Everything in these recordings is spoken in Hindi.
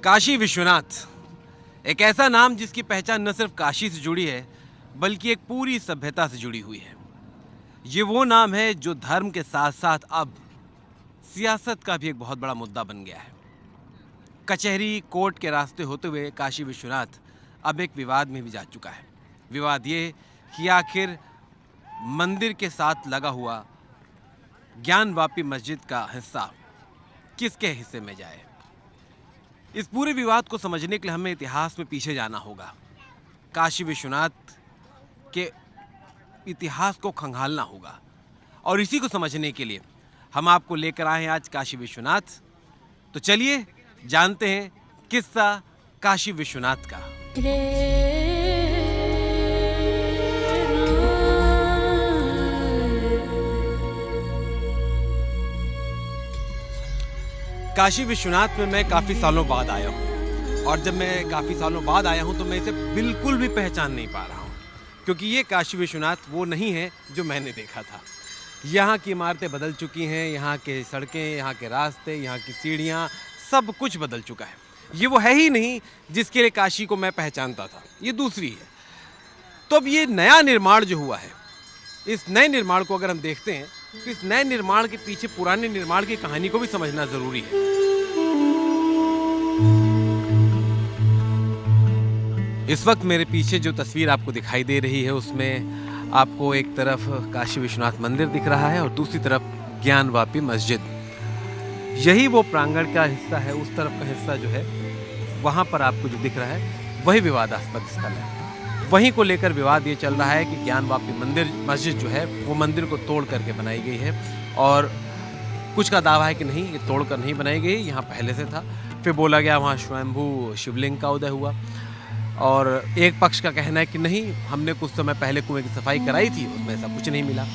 काशी विश्वनाथ एक ऐसा नाम जिसकी पहचान न सिर्फ काशी से जुड़ी है बल्कि एक पूरी सभ्यता से जुड़ी हुई है। ये वो नाम है जो धर्म के साथ साथ अब सियासत का भी एक बहुत बड़ा मुद्दा बन गया है। कचहरी कोर्ट के रास्ते होते हुए काशी विश्वनाथ अब एक विवाद में भी जा चुका है। विवाद ये कि आखिर मंदिर के साथ लगा हुआ ज्ञानवापी मस्जिद का हिस्सा किसके हिस्से में जाए। इस पूरे विवाद को समझने के लिए हमें इतिहास में पीछे जाना होगा। काशी विश्वनाथ के इतिहास को खंगालना होगा और इसी को समझने के लिए हम आपको लेकर आए हैं आज काशी विश्वनाथ। तो चलिए जानते हैं किस्सा काशी विश्वनाथ का। काशी विश्वनाथ में मैं काफ़ी सालों बाद आया हूँ और जब मैं काफ़ी सालों बाद आया हूँ तो मैं इसे बिल्कुल भी पहचान नहीं पा रहा हूँ, क्योंकि ये काशी विश्वनाथ वो नहीं है जो मैंने देखा था। यहाँ की इमारतें बदल चुकी हैं, यहाँ के सड़कें, यहाँ के रास्ते, यहाँ की सीढ़ियाँ, सब कुछ बदल चुका है। ये वो है ही नहीं जिसके लिए काशी को मैं पहचानता था, ये दूसरी है। तो अब ये नया निर्माण जो हुआ है, इस नए निर्माण को अगर हम देखते हैं तो इस नए निर्माण के पीछे पुराने निर्माण की कहानी को भी समझना जरूरी है। इस वक्त मेरे पीछे जो तस्वीर आपको दिखाई दे रही है उसमें आपको एक तरफ काशी विश्वनाथ मंदिर दिख रहा है और दूसरी तरफ ज्ञानवापी मस्जिद। यही वो प्रांगण का हिस्सा है। उस तरफ का हिस्सा जो है वहाँ पर आपको जो दिख रहा है वही विवादास्पद स्थल है। वहीं को लेकर विवाद ये चल रहा है कि ज्ञानवापी मंदिर मस्जिद जो है वो मंदिर को तोड़ करके बनाई गई है और कुछ का दावा है कि नहीं, ये तोड़ कर नहीं बनाई गई, यहाँ पहले से था। फिर बोला गया वहाँ स्वयंभू शिवलिंग का उदय हुआ और एक पक्ष का कहना है कि नहीं, हमने कुछ समय पहले कुएं की सफाई कराई थी, उसमें ऐसा कुछ नहीं मिला।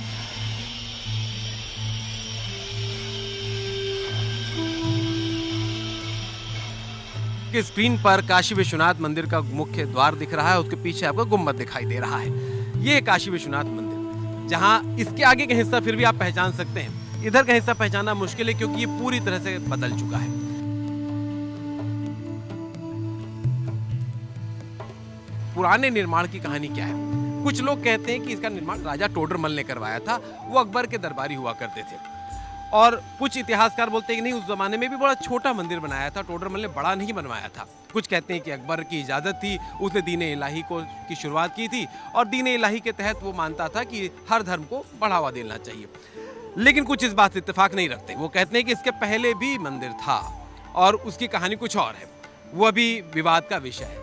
कि स्क्रीन पर काशी विश्वनाथ मंदिर का मुख्य द्वार दिख रहा है, उसके पीछे आपको गुम्बद दिखाई दे रहा है। ये काशी विश्वनाथ मंदिर, जहां इसके आगे का हिस्सा फिर भी आप पहचान सकते हैं, इधर का हिस्सा पहचानना मुश्किल है क्योंकि ये पूरी तरह से बदल चुका है। पुराने निर्माण की कहानी क्या है? कुछ लोग कहते हैं कि इसका निर्माण राजा टोडरमल ने करवाया था, वो अकबर के दरबारी हुआ करते थे। और कुछ इतिहासकार बोलते हैं कि नहीं, उस जमाने में भी बड़ा छोटा मंदिर बनाया था, टोडरमल ने बड़ा नहीं बनवाया था। कुछ कहते हैं कि अकबर की इजाज़त थी, उसने दीन इलाही की शुरुआत की थी और दीन इलाही के तहत वो मानता था कि हर धर्म को बढ़ावा देना चाहिए। लेकिन कुछ इस बात से इत्तेफाक नहीं रखते। वो कहते हैं कि इसके पहले भी मंदिर था और उसकी कहानी कुछ और है, वो अभी विवाद का विषय है।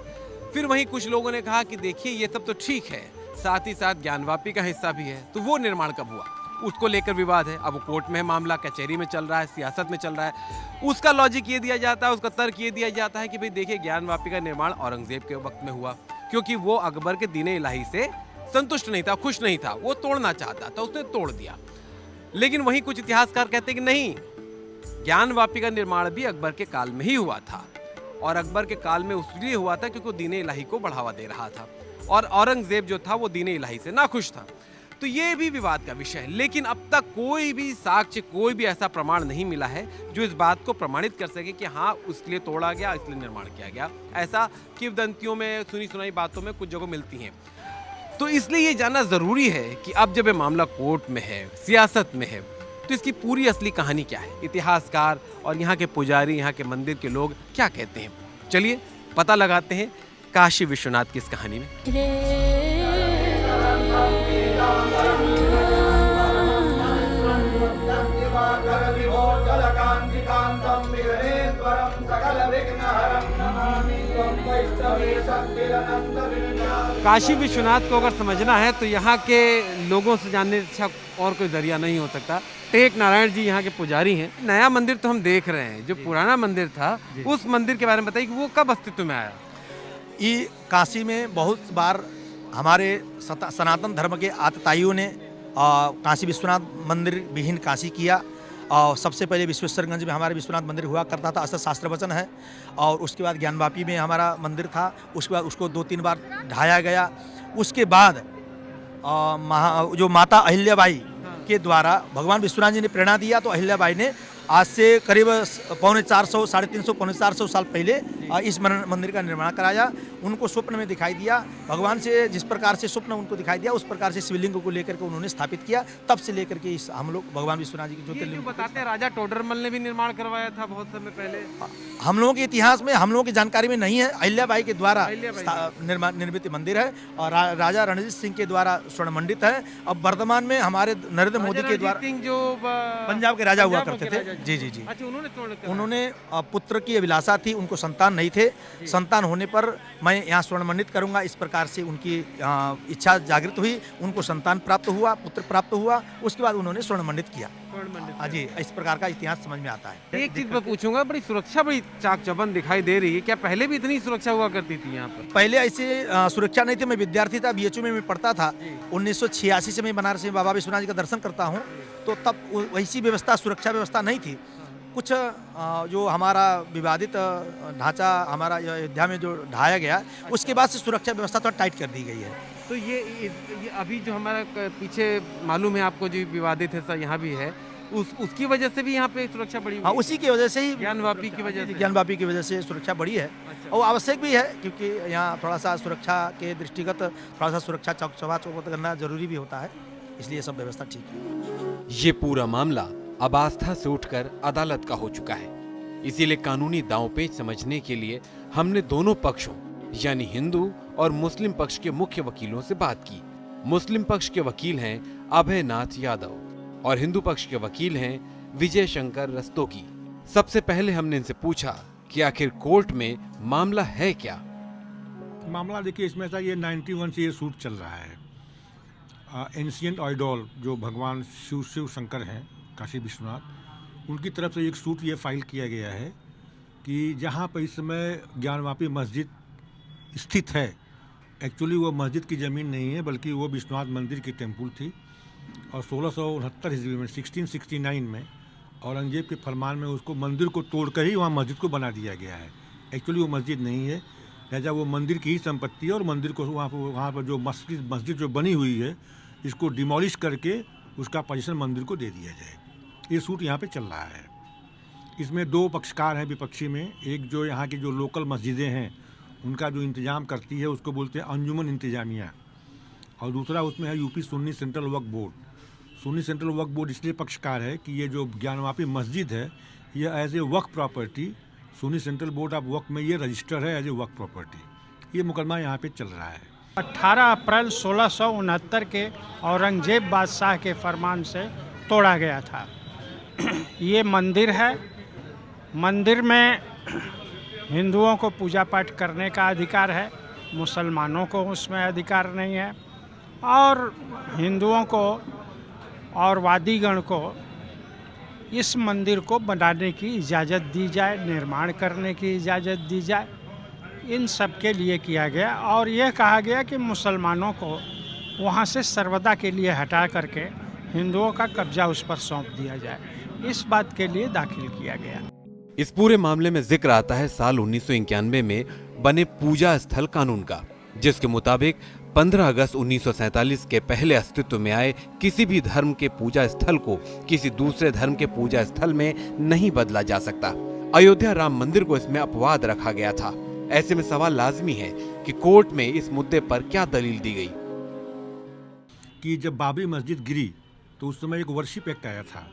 फिर वहीं कुछ लोगों ने कहा कि देखिए ये सब तो ठीक है, साथ ही साथ ज्ञानवापी का हिस्सा भी है, तो वो निर्माण कब हुआ उसको लेकर विवाद है। अब वो कोर्ट में मामला, कचहरी में चल रहा है, सियासत में चल रहा है। उसका लॉजिक ये दिया जाता है, उसका तर्क ये दिया जाता है कि भाई देखिए ज्ञानवापी का निर्माण औरंगजेब के वक्त में हुआ, क्योंकि वो अकबर के दीन इलाही से संतुष्ट नहीं था, खुश नहीं था, वो तोड़ना चाहता था, उसने तोड़ दिया। लेकिन वहीं कुछ इतिहासकार कहते हैं कि नहीं, ज्ञानवापी का निर्माण भी अकबर के काल में ही हुआ था और अकबर के काल में इसलिए हुआ था क्योंकि वो दीन इलाही को बढ़ावा दे रहा था और औरंगजेब जो था वो दीन इलाही से नाखुश था। तो ये भी विवाद का विषय है। लेकिन अब तक कोई भी साक्ष्य, कोई भी ऐसा प्रमाण नहीं मिला है जो इस बात को प्रमाणित कर सके कि हाँ उसके लिए तोड़ा गया, इसलिए निर्माण किया गया। ऐसा किंवदंतियों में, सुनी सुनाई बातों में कुछ जगह मिलती हैं। तो इसलिए ये जानना ज़रूरी है कि अब जब ये मामला कोर्ट में है, सियासत में है, तो इसकी पूरी असली कहानी क्या है, इतिहासकार और यहाँ के पुजारी, यहाँ के मंदिर के लोग क्या कहते हैं। चलिए पता लगाते हैं काशी विश्वनाथ की इस कहानी में। काशी विश्वनाथ को अगर समझना है तो यहाँ के लोगों से जानने से अच्छा और कोई जरिया नहीं हो सकता। टेक नारायण जी यहाँ के पुजारी हैं। नया मंदिर तो हम देख रहे हैं, जो पुराना मंदिर था उस मंदिर के बारे में बताइए कि वो कब अस्तित्व में आया। ये काशी में बहुत बार हमारे सनातन धर्म के आतताइयों ने काशी विश्वनाथ मंदिर विहीन काशी किया। और सबसे पहले विश्वेश्वरगंज में हमारे विश्वनाथ मंदिर हुआ करता था, ऐसा शास्त्र वचन है। और उसके बाद ज्ञानवापी में हमारा मंदिर था, उसके बाद उसको 2-3 बार ढाया गया। उसके बाद जो माता अहिल्याबाई के द्वारा भगवान विश्वनाथ जी ने प्रेरणा दिया तो अहिल्याबाई ने आज से करीब 350 450 450 साल पहले इस मंदिर का निर्माण कराया। उनको स्वप्न में दिखाई दिया, भगवान से जिस प्रकार से स्वप्न उनको दिखाई दिया उस प्रकार से शिवलिंग को लेकर के उन्होंने स्थापित किया। तब से लेकर के इस हम लोग भगवान विश्वनाथ जी की ज्योतिर्लिंग बताते हैं राजा टोडरमल ने भी निर्माण करवाया था बहुत समय पहले। हम लोगों के इतिहास में हम लोगों की जानकारी में नहीं है। अहिल्याबाई के द्वारा निर्मित मंदिर है और राजा रणजीत सिंह के द्वारा स्वर्ण मंडित है। अब वर्तमान में हमारे नरेंद्र मोदी के द्वारा जो पंजाब के राजा हुआ करते थे, जी जी जी, अच्छा, उन्होंने पुत्र की अभिलाषा थी, उनको संतान नहीं थे। संतान होने पर मैं यहाँ स्वर्ण मंडित करूंगा, इस प्रकार से उनकी इच्छा जागृत हुई, उनको संतान प्राप्त हुआ, पुत्र प्राप्त हुआ, उसके बाद उन्होंने स्वर्ण मंडित किया। जी, इस प्रकार का इतिहास समझ में आता है। एक चीज मैं पूछूंगा, बड़ी सुरक्षा बड़ी चाक चौबंद दिखाई दे रही है, क्या पहले भी इतनी सुरक्षा हुआ करती थी यहाँ पर? पहले ऐसे सुरक्षा नहीं थी। मैं विद्यार्थी था, BHU में मैं पढ़ता था। 1986 से मैं बनारस में बाबा विश्वनाथ जी का दर्शन करता हूँ, तो तब वैसी व्यवस्था, सुरक्षा व्यवस्था नहीं थी। कुछ जो हमारा विवादित ढांचा हमारा अयोध्या में जो ढाया गया, उसके बाद से सुरक्षा व्यवस्था तो टाइट कर दी गई है। तो ये अभी जो हमारा पीछे मालूम है आपको जो विवादित है यहाँ भी है, उसकी वजह से भी यहाँ पे सुरक्षा बढ़ी? हाँ, उसी की वजह से ही, ज्ञानवापी की वजह से, ज्ञानवापी की वजह से सुरक्षा बढ़ी है। अच्छा। और आवश्यक भी है, क्योंकि यहाँ थोड़ा सा सुरक्षा के दृष्टिगत थोड़ा सा सुरक्षा चौकस करना जरूरी भी होता है, इसलिए सब व्यवस्था ठीक है। ये पूरा मामला अब आस्था से उठकर अदालत का हो चुका है। इसीलिए कानूनी दांवपेच समझने के लिए हमने दोनों पक्षों यानी हिंदू और मुस्लिम पक्ष के मुख्य वकीलों से बात की। मुस्लिम पक्ष के वकील हैं अभय नाथ यादव और हिंदू पक्ष के वकील हैं विजय शंकर रस्तोगी। सबसे पहले हमने इनसे पूछा कि आखिर कोर्ट में मामला है क्या। मामला देखिए, इसमें था ये 91 से ये सूट चल रहा है। एंशिएंट आइडॉल जो भगवान शिव शंकर हैं, काशी विश्वनाथ, उनकी तरफ से एक सूट ये फाइल किया गया है कि जहाँ पर इस समय ज्ञानवापी मस्जिद स्थित है, एक्चुअली वो मस्जिद की ज़मीन नहीं है, बल्कि वो विश्वनाथ मंदिर की टेम्पल थी। और 1669 ईस्वी में 1669 में औरंगजेब के फरमान में उसको मंदिर को तोड़कर ही वहाँ मस्जिद को बना दिया गया है। एक्चुअली वो मस्जिद नहीं है, लिहाजा वो मंदिर की ही संपत्ति है और मंदिर को वहाँ पर जो मस्जिद जो बनी हुई है, इसको डिमोलिश करके उसका पोजीशन मंदिर को दे दिया जाए। ये सूट यहाँ पे चल रहा है। इसमें दो पक्षकार हैं विपक्षी में। एक जो यहाँ की जो लोकल मस्जिदें हैं उनका जो इंतज़ाम करती है उसको बोलते हैं अंजुमन इंतजामिया, और दूसरा उसमें है यूपी सुन्नी सेंट्रल वक्फ बोर्ड। सुन्नी सेंट्रल वक्फ बोर्ड इसलिए पक्षकार है कि ये जो ज्ञानवापी मस्जिद है ये as a waqf property, Sunni Central Board of Waqf में ये रजिस्टर है एज ए वक्फ प्रॉपर्टी। ये मुकदमा यहाँ पे चल रहा है। 18 अप्रैल 1669 के औरंगजेब बादशाह के फरमान से तोड़ा गया था। ये मंदिर है। मंदिर में हिंदुओं को पूजा पाठ करने का अधिकार है, मुसलमानों को उसमें अधिकार नहीं है। और हिंदुओं को और वादीगण को इस मंदिर को बनाने की इजाज़त दी जाए, निर्माण करने की इजाज़त दी जाए, इन सब के लिए किया गया। और यह कहा गया कि मुसलमानों को वहाँ से सर्वदा के लिए हटा करके हिंदुओं का कब्जा उस पर सौंप दिया जाए, इस बात के लिए दाखिल किया गया। इस पूरे मामले में जिक्र आता है साल 1991 में बने पूजा स्थल कानून का, जिसके मुताबिक 15 अगस्त 1947 के पहले अस्तित्व में आए किसी भी धर्म के पूजा स्थल को किसी दूसरे धर्म के पूजा स्थल में नहीं बदला जा सकता। अयोध्या राम मंदिर को इसमें अपवाद रखा गया था। ऐसे में सवाल लाजमी है कि कोर्ट में इस मुद्दे पर क्या दलील दी गई। कि जब बाबरी मस्जिद गिरी तो उस समय एक वर्शिप एक्ट आया था।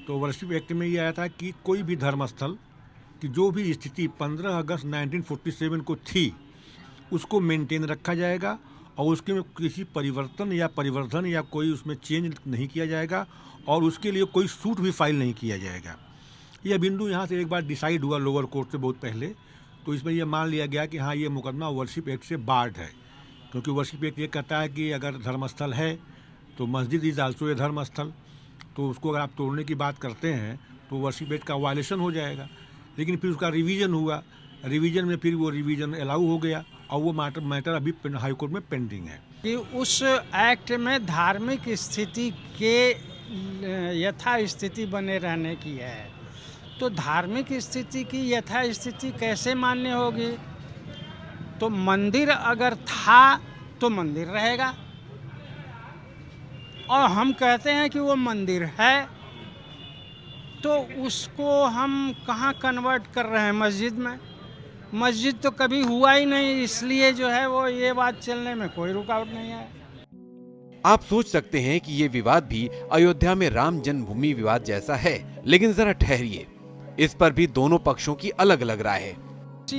तो वर्शिप एक्ट में ये आया था कि कोई भी धर्मस्थल की जो भी स्थिति 15 अगस्त 1947 को थी उसको मेंटेन रखा जाएगा और उसके में किसी परिवर्तन या परिवर्धन या कोई उसमें चेंज नहीं किया जाएगा और उसके लिए कोई सूट भी फाइल नहीं किया जाएगा। यह बिंदु यहाँ से एक बार डिसाइड हुआ लोअर कोर्ट से बहुत पहले। तो इसमें यह मान लिया गया कि हाँ, ये मुकदमा वर्शिप एक्ट से बार्ड है, क्योंकि वर्शिप एक्ट ये कहता है कि अगर धर्मस्थल है तो मस्जिद इज़ आल्सो ए धर्मस्थल, तो उसको अगर आप तोड़ने की बात करते हैं तो वर्शिप एक्ट का वायलेशन हो जाएगा। लेकिन फिर उसका रिवीजन हुआ, रिवीजन में फिर वो रिवीजन अलाउ हो गया और वो मैटर अभी हाई कोर्ट में पेंडिंग है। कि उस एक्ट में धार्मिक स्थिति के यथा स्थिति बने रहने की है, तो धार्मिक स्थिति की यथा स्थिति कैसे मान्य होगी? तो मंदिर अगर था तो मंदिर रहेगा, और हम कहते हैं कि वो मंदिर है तो उसको हम कहाँ कन्वर्ट कर रहे हैं मस्जिद में? मस्जिद तो कभी हुआ ही नहीं, इसलिए जो है वो ये बात चलने में कोई रुकावट नहीं है। आप सोच सकते हैं कि ये विवाद भी अयोध्या में राम जन्मभूमि विवाद जैसा है, लेकिन जरा ठहरिए, इस पर भी दोनों पक्षों की अलग अलग राय है।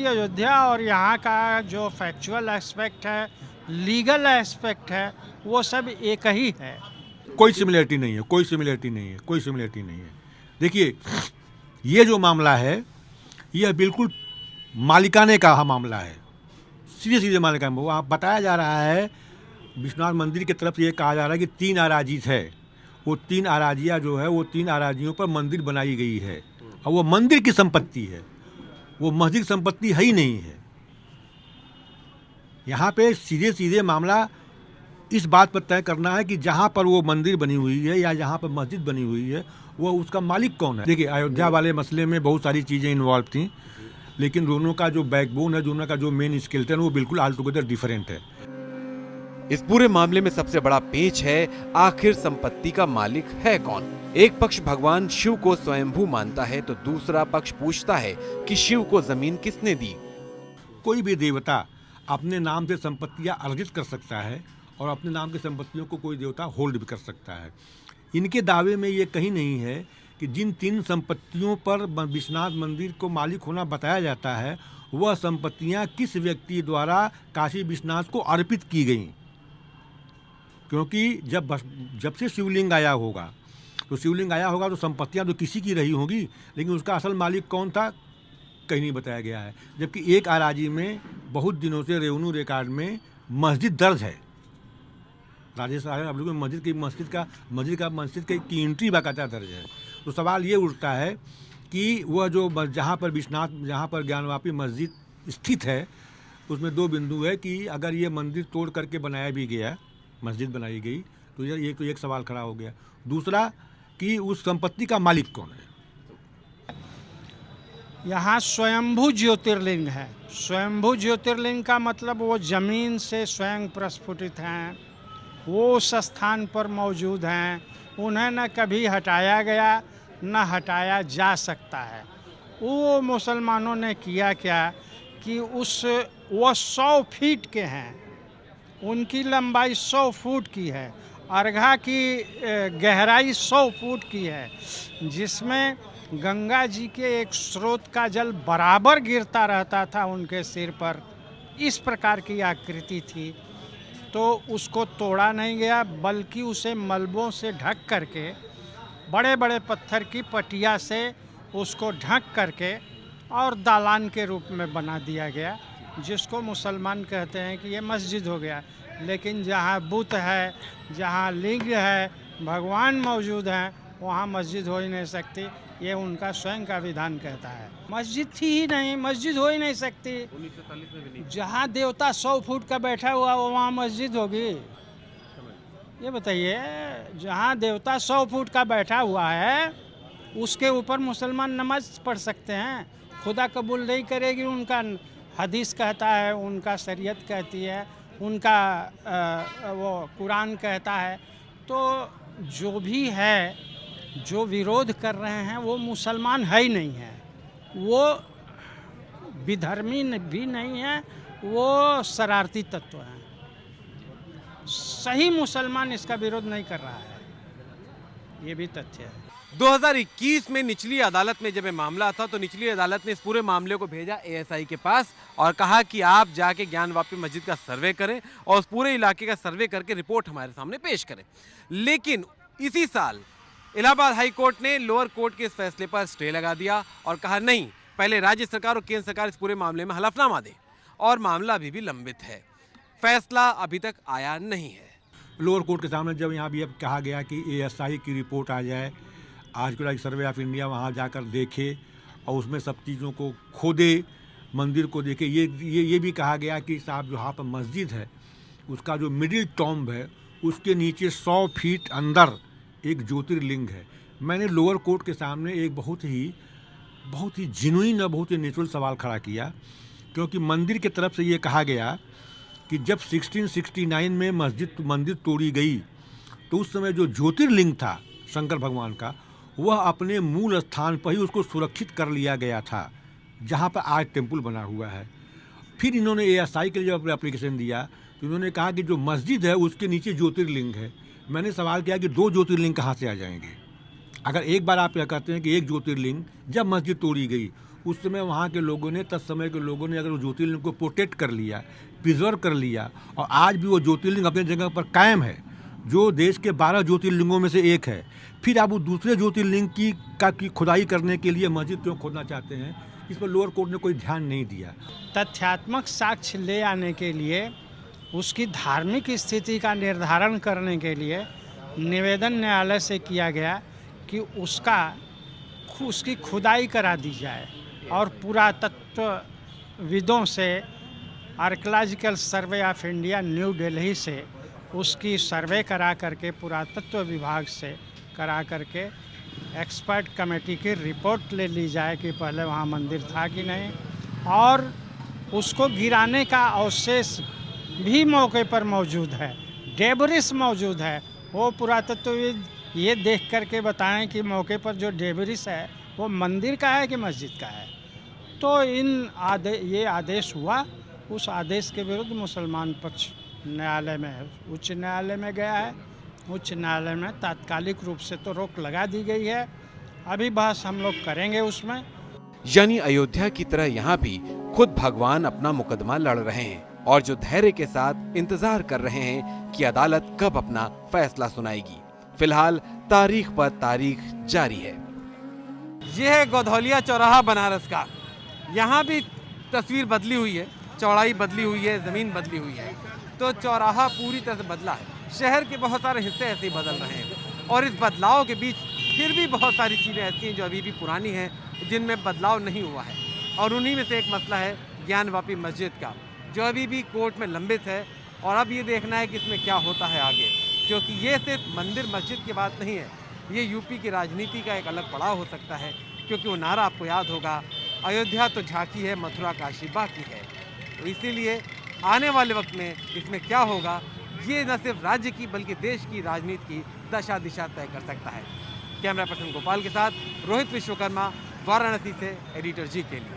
अयोध्या और यहाँ का जो फैक्चुअल एस्पेक्ट है, लीगल एस्पेक्ट है, वो सब एक ही है। कोई सिमिलरिटी नहीं है, कोई सिमिलरिटी नहीं है, कोई सिमिलरिटी नहीं है। देखिए, ये जो मामला है यह बिल्कुल मालिकाने का मामला है, सीधे सीधे मालिकाना। वो आप बताया जा रहा है विश्वनाथ मंदिर की तरफ से ये कहा जा रहा है कि 3 अराजीज है, वो 3 अराजियाँ जो है वो 3 अराजियों पर मंदिर बनाई गई है और वो मंदिर की संपत्ति है, वो मस्जिद की संपत्ति है ही नहीं है। यहाँ पे सीधे सीधे मामला इस बात पर तय करना है कि जहाँ पर वो मंदिर बनी हुई है या जहाँ पर मस्जिद बनी हुई है वो उसका मालिक कौन है। देखिए, अयोध्या वाले मसले में बहुत सारी चीज़ें इन्वॉल्व थी, लेकिन दोनों का जो बैकबोन है, दोनों का जो मेन स्केलेटन वो बिल्कुल ऑल टुगेदर डिफरेंट है। इस पूरे मामले में सबसे बड़ा पेच है, आखिर संपत्ति का मालिक है कौन। एक पक्ष भगवान शिव को स्वयंभू मानता है तो दूसरा पक्ष पूछता है कि शिव को जमीन किसने दी। कोई भी देवता अपने नाम से संपत्तियां अर्जित कर सकता है और अपने नाम की संपत्तियों को कोई देवता होल्ड भी कर सकता है। इनके दावे में ये कहीं नहीं है कि जिन 3 संपत्तियों पर विश्वनाथ मंदिर को मालिक होना बताया जाता है वह संपत्तियां किस व्यक्ति द्वारा काशी विश्वनाथ को अर्पित की गईं। क्योंकि जब से शिवलिंग आया होगा तो संपत्तियां तो किसी की रही होंगी, लेकिन उसका असल मालिक कौन था कहीं नहीं बताया गया है। जबकि एक आराजी में बहुत दिनों से रेवेन्यू रिकॉर्ड में मस्जिद दर्ज है, राजस्थान मस्जिद की एंट्री बाकायदा दर्ज है। तो सवाल ये उठता है कि वह जो जहाँ पर ज्ञानवापी मस्जिद स्थित है उसमें 2 बिंदु है कि अगर ये मंदिर तोड़ करके बनाया भी गया, मस्जिद बनाई गई, तो ये तो एक सवाल खड़ा हो गया। दूसरा कि उस संपत्ति का मालिक कौन है। यहाँ स्वयंभू ज्योतिर्लिंग है। स्वयंभू ज्योतिर्लिंग का मतलब वो जमीन से स्वयं प्रस्फुटित हैं, वो उस स्थान पर मौजूद हैं, उन्हें न कभी हटाया गया न हटाया जा सकता है। वो मुसलमानों ने किया क्या कि वो 100 फीट के हैं, उनकी लंबाई 100 फुट की है, अर्घा की गहराई 100 फुट की है, जिसमें गंगा जी के एक स्रोत का जल बराबर गिरता रहता था उनके सिर पर। इस प्रकार की आकृति थी। तो उसको तोड़ा नहीं गया, बल्कि उसे मलबों से ढक करके, बड़े बड़े पत्थर की पटिया से उसको ढक करके और दालान के रूप में बना दिया गया, जिसको मुसलमान कहते हैं कि ये मस्जिद हो गया। लेकिन जहाँ बुत है, जहाँ लिंग है, भगवान मौजूद हैं, वहाँ मस्जिद हो ही नहीं सकती। ये उनका स्वयं का विधान कहता है। मस्जिद थी ही नहीं, मस्जिद हो ही नहीं सकती। 1947 में भी नहीं। जहाँ देवता 100 फुट का बैठा हुआ वो वहाँ मस्जिद होगी? ये बताइए, जहाँ देवता 100 फुट का बैठा हुआ है उसके ऊपर मुसलमान नमाज पढ़ सकते हैं? खुदा कबूल नहीं करेगी। उनका हदीस कहता है, उनका शरीयत कहती है, उनका वो कुरान कहता है। तो जो भी है, जो विरोध कर रहे हैं वो मुसलमान है ही नहीं है, वो विधर्मी भी नहीं है, वो शरारती तत्व हैं। सही मुसलमान इसका विरोध नहीं कर रहा है, ये भी तथ्य है। 2021 में निचली अदालत में जब ये मामला था तो निचली अदालत ने इस पूरे मामले को भेजा एएसआई के पास और कहा कि आप जाके ज्ञानवापी मस्जिद का सर्वे करें और उस पूरे इलाके का सर्वे करके रिपोर्ट हमारे सामने पेश करें। लेकिन इसी साल इलाहाबाद हाई कोर्ट ने लोअर कोर्ट के इस फैसले पर स्टे लगा दिया और कहा नहीं, पहले राज्य सरकार और केंद्र सरकार इस पूरे मामले में हलफनामा दे, और मामला अभी भी लंबित है। फैसला अभी तक आया नहीं है। लोअर कोर्ट के सामने जब यहाँ भी अब कहा गया कि एएसआई की रिपोर्ट आ जाए, आर्कियोलॉजिकल सर्वे ऑफ इंडिया वहाँ जाकर देखे और उसमें सब चीज़ों को खोदे, मंदिर को देखे। ये भी कहा गया कि साहब जहाँ पर मस्जिद है उसका जो मिडिल टॉम्ब है उसके नीचे 100 फीट अंदर एक ज्योतिर्लिंग है। मैंने लोअर कोर्ट के सामने एक बहुत ही जेन्युइन और बहुत ही नेचुरल सवाल खड़ा किया, क्योंकि मंदिर की तरफ से ये कहा गया कि जब 1669 में मंदिर तोड़ी गई तो उस समय जो ज्योतिर्लिंग था शंकर भगवान का, वह अपने मूल स्थान पर ही उसको सुरक्षित कर लिया गया था, जहाँ पर आज टेम्पल बना हुआ है। फिर इन्होंने ASI के लिए जब एप्लीकेशन दिया तो इन्होंने कहा कि जो मस्जिद है उसके नीचे ज्योतिर्लिंग है। मैंने सवाल किया कि 2 ज्योतिर्लिंग कहाँ से आ जाएंगे? अगर एक बार आप यह कहते हैं कि एक ज्योतिर्लिंग, जब मस्जिद तोड़ी गई उस समय वहाँ के लोगों ने, तत्समय के लोगों ने अगर वो ज्योतिर्लिंग को प्रोटेक्ट कर लिया, प्रिजर्व कर लिया, और आज भी वो ज्योतिर्लिंग अपनी जगह पर कायम है, जो देश के 12 ज्योतिर्लिंगों में से एक है, फिर आप वो दूसरे ज्योतिर्लिंग की खुदाई करने के लिए मस्जिद क्यों खोदना चाहते हैं? इस पर लोअर कोर्ट ने कोई ध्यान नहीं दिया। तथ्यात्मक साक्ष्य ले आने के लिए, उसकी धार्मिक स्थिति का निर्धारण करने के लिए निवेदन न्यायालय से किया गया कि उसकी खुदाई करा दी जाए और पुरातत्वविदों से, archaeological survey of India new Delhi से उसकी सर्वे करा करके, पुरातत्व विभाग से करा करके एक्सपर्ट कमेटी की रिपोर्ट ले ली जाए कि पहले वहाँ मंदिर था कि नहीं, और उसको गिराने का अवशेष भी मौके पर मौजूद है, डेब्रिस मौजूद है। वो पुरातत्वविद ये देख करके बताएं कि मौके पर जो डेब्रिस है वो मंदिर का है कि मस्जिद का है। तो ये आदेश हुआ, उस आदेश के विरुद्ध मुसलमान पक्ष न्यायालय में, उच्च न्यायालय में गया है। उच्च न्यायालय में तात्कालिक रूप से तो रोक लगा दी गई है, अभी बहस हम लोग करेंगे उसमें। यानी अयोध्या की तरह यहाँ भी खुद भगवान अपना मुकदमा लड़ रहे हैं और जो धैर्य के साथ इंतजार कर रहे हैं कि अदालत कब अपना फैसला सुनाएगी। फिलहाल तारीख पर तारीख जारी है। यह है गोधौलिया चौराहा बनारस का। यहाँ भी तस्वीर बदली हुई है, चौड़ाई बदली हुई है, जमीन बदली हुई है, तो चौराहा पूरी तरह से बदला है। शहर के बहुत सारे हिस्से ऐसे ही बदल रहे हैं और इस बदलाव के बीच फिर भी बहुत सारी चीज़ें ऐसी हैं जो अभी भी पुरानी हैं, जिनमें बदलाव नहीं हुआ है। और उन्हीं में से एक मसला है ज्ञानवापी मस्जिद का, जो अभी भी कोर्ट में लंबित है। और अब ये देखना है कि इसमें क्या होता है आगे, क्योंकि ये सिर्फ मंदिर मस्जिद की बात नहीं है, ये यूपी की राजनीति का एक अलग पड़ाव हो सकता है। क्योंकि वो नारा आपको याद होगा, अयोध्या तो झांकी है, मथुरा काशी बाकी है। तो इसीलिए आने वाले वक्त में इसमें क्या होगा, ये न सिर्फ राज्य की बल्कि देश की राजनीति की दशा दिशा तय कर सकता है। कैमरा पर्सन गोपाल के साथ रोहित विश्वकर्मा, वाराणसी से एडिटर जी के लिए।